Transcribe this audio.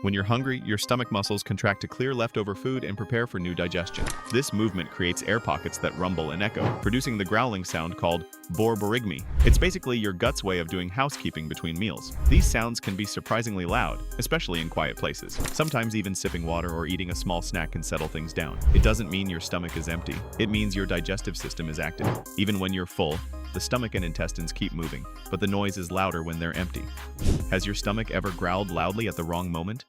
When you're hungry, your stomach muscles contract to clear leftover food and prepare for new digestion. This movement creates air pockets that rumble and echo, producing the growling sound called borborygmi. It's basically your gut's way of doing housekeeping between meals. These sounds can be surprisingly loud, especially in quiet places. Sometimes even sipping water or eating a small snack can settle things down. It doesn't mean your stomach is empty. It means your digestive system is active. Even when you're full, the stomach and intestines keep moving, but the noise is louder when they're empty. Has your stomach ever growled loudly at the wrong moment?